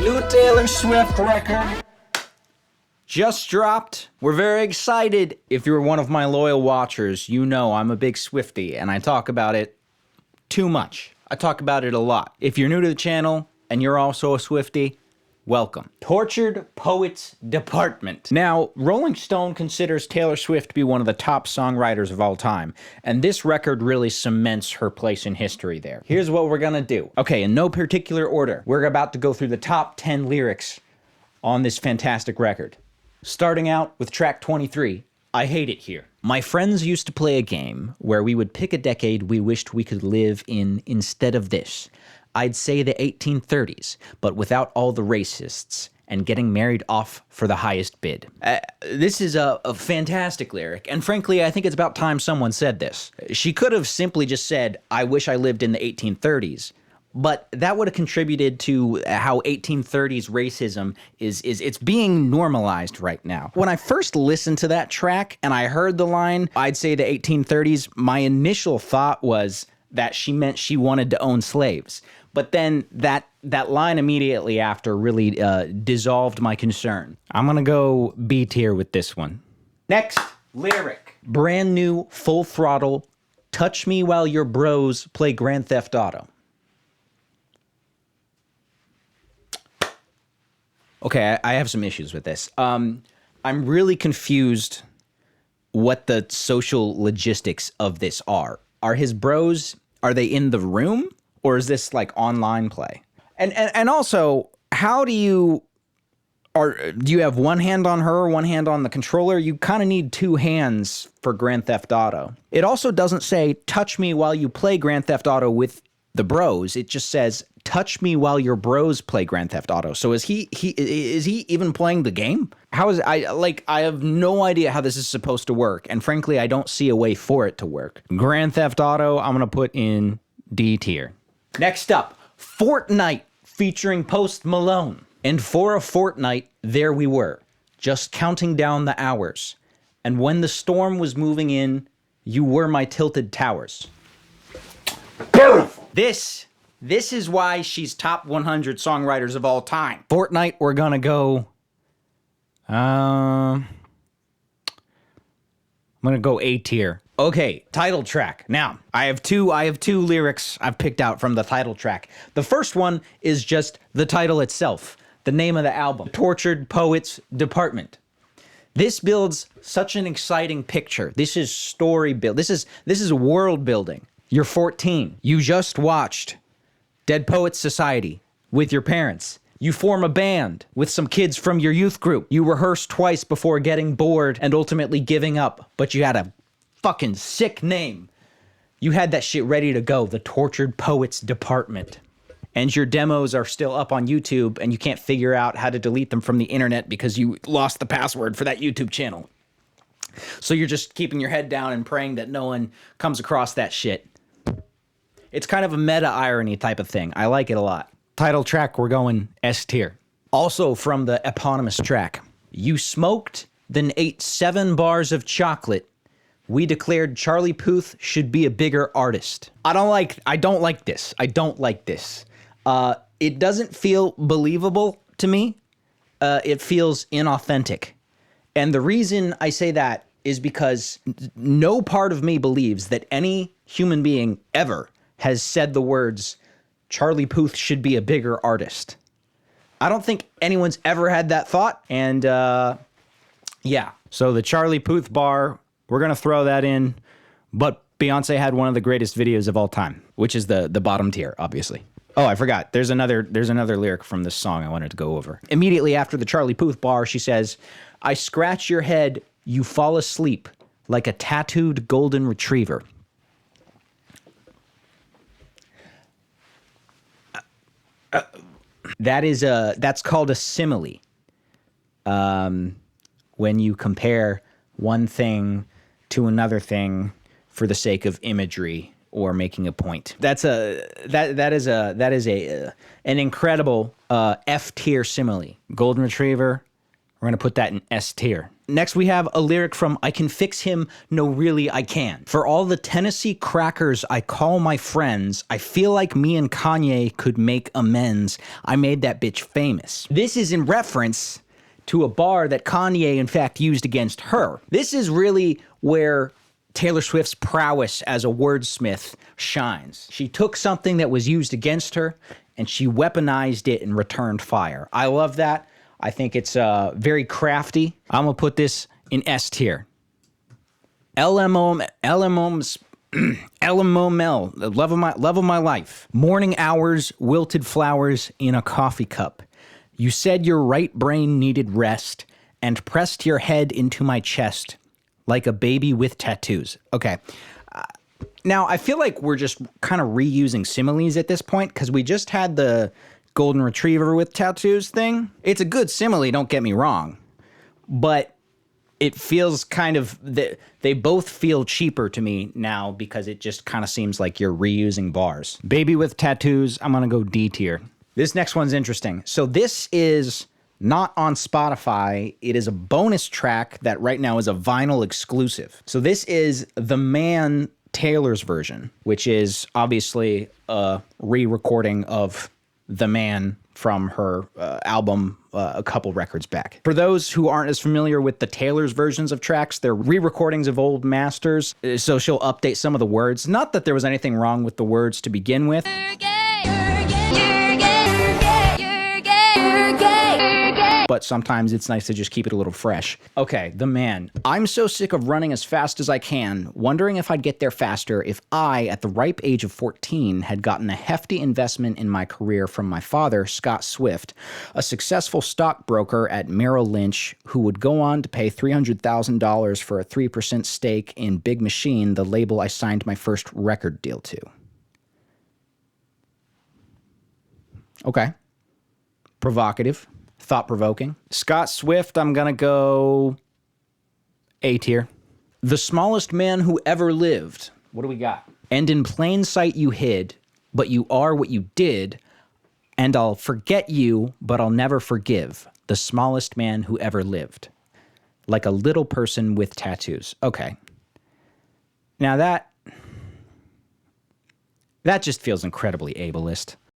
New Taylor Swift record just dropped. We're very excited. If you're one of my loyal watchers, you know I'm a big Swiftie, and I talk about it too much. I talk about it a lot. If you're new to the channel and you're also a Swiftie, welcome. Tortured Poets Department. Now, Rolling Stone considers Taylor Swift to be one of the top songwriters of all time, and this record really cements her place in history there. Here's what we're gonna do. Okay, in no particular order, we're about to go through the top 10 lyrics on this fantastic record. Starting out with track 23, I Hate It Here. My friends used to play a game where we would pick a decade we wished we could live in instead of this. I'd say the 1830s, but without all the racists, and getting married off for the highest bid. This is a fantastic lyric, and frankly, I think it's about time someone said this. She could have simply just said, I wish I lived in the 1830s, but that would have contributed to how 1830s racism it's being normalized right now. When I first listened to that track and I heard the line, I'd say the 1830s, my initial thought was that she meant she wanted to own slaves. But then that line immediately after really dissolved my concern. I'm gonna go B tier with this one. Next lyric. Brand new, Full Throttle, touch me while your bros play Grand Theft Auto. Okay, I have some issues with this. I'm really confused what the social logistics of this are. Are his bros, are they in the room? Or is this like online play? And also, how do you have one hand on her, one hand on the controller? You kind of need two hands for Grand Theft Auto. It also doesn't say, touch me while you play Grand Theft Auto with the bros. It just says, touch me while your bros play Grand Theft Auto. So is he even playing the game? How is I have no idea how this is supposed to work, and frankly, I don't see a way for it to work. Grand Theft Auto, I'm gonna put in D tier. Next up, Fortnite featuring Post Malone. And for a fortnight, there we were, just counting down the hours. And when the storm was moving in, you were my tilted towers. Beautiful. This is why she's top 100 songwriters of all time. Fortnite, we're gonna go, I'm gonna go A tier. Okay, title track. Now, I have two lyrics I've picked out from the title track. The first one is just the title itself, the name of the album, Tortured Poets Department. This builds such an exciting picture. This is story build. This is world building. You're 14. You just watched Dead Poets Society with your parents. You form a band with some kids from your youth group. You rehearse twice before getting bored and ultimately giving up, but you had a fucking sick name. You had that shit ready to go, the Tortured Poets Department. And your demos are still up on YouTube and you can't figure out how to delete them from the internet because you lost the password for that YouTube channel. So you're just keeping your head down and praying that no one comes across that shit. It's kind of a meta irony type of thing. I like it a lot. Title track, we're going S tier. Also from the eponymous track. You smoked, then ate 7 bars of chocolate. We declared Charlie Puth should be a bigger artist. I don't like this. It doesn't feel believable to me. It feels inauthentic. And the reason I say that is because no part of me believes that any human being ever has said the words, Charlie Puth should be a bigger artist. I don't think anyone's ever had that thought. And yeah, so the Charlie Puth bar, we're going to throw that in, but Beyonce had one of the greatest videos of all time, which is the bottom tier, obviously. Oh, I forgot. There's another lyric from this song I wanted to go over. Immediately after the Charlie Puth bar, she says, I scratch your head, you fall asleep like a tattooed golden retriever. That's called a simile. When you compare one thing to another thing for the sake of imagery or making a point. That is an incredible F tier simile. Golden retriever, We're going to put that in S tier. Next, we have a lyric from I Can Fix Him, No Really I Can. For all the Tennessee crackers I call my friends, I feel like me and Kanye could make amends. I made that bitch famous. This is in reference to a bar that Kanye, in fact, used against her. This is really where Taylor Swift's prowess as a wordsmith shines. She took something that was used against her and she weaponized it and returned fire. I love that. I think it's very crafty. I'm gonna put this in S tier. LMOML, love of my life. Morning hours, wilted flowers in a coffee cup. You said your right brain needed rest and pressed your head into my chest like a baby with tattoos. Okay. Now, I feel like we're just kind of reusing similes at this point because we just had the golden retriever with tattoos thing. It's a good simile, don't get me wrong. But it feels kind of, they both feel cheaper to me now because it just kind of seems like you're reusing bars. Baby with tattoos, I'm going to go D tier. This next one's interesting. So this is not on Spotify. It is a bonus track that right now is a vinyl exclusive. So this is The Man Taylor's version, which is obviously a re-recording of The Man from her album a couple records back. For those who aren't as familiar with the Taylor's versions of tracks, they're re-recordings of old masters, so she'll update some of the words. Not that there was anything wrong with the words to begin with. But sometimes it's nice to just keep it a little fresh. Okay, The Man. I'm so sick of running as fast as I can, wondering if I'd get there faster if I, at the ripe age of 14, had gotten a hefty investment in my career from my father, Scott Swift, a successful stockbroker at Merrill Lynch who would go on to pay $300,000 for a 3% stake in Big Machine, the label I signed my first record deal to. Okay. Provocative. Thought-provoking. Scott Swift, I'm gonna go A tier. The smallest man who ever lived. What do we got? And in plain sight you hid, but you are what you did, and I'll forget you, but I'll never forgive. The smallest man who ever lived. Like a little person with tattoos. Okay. Now that just feels incredibly ableist.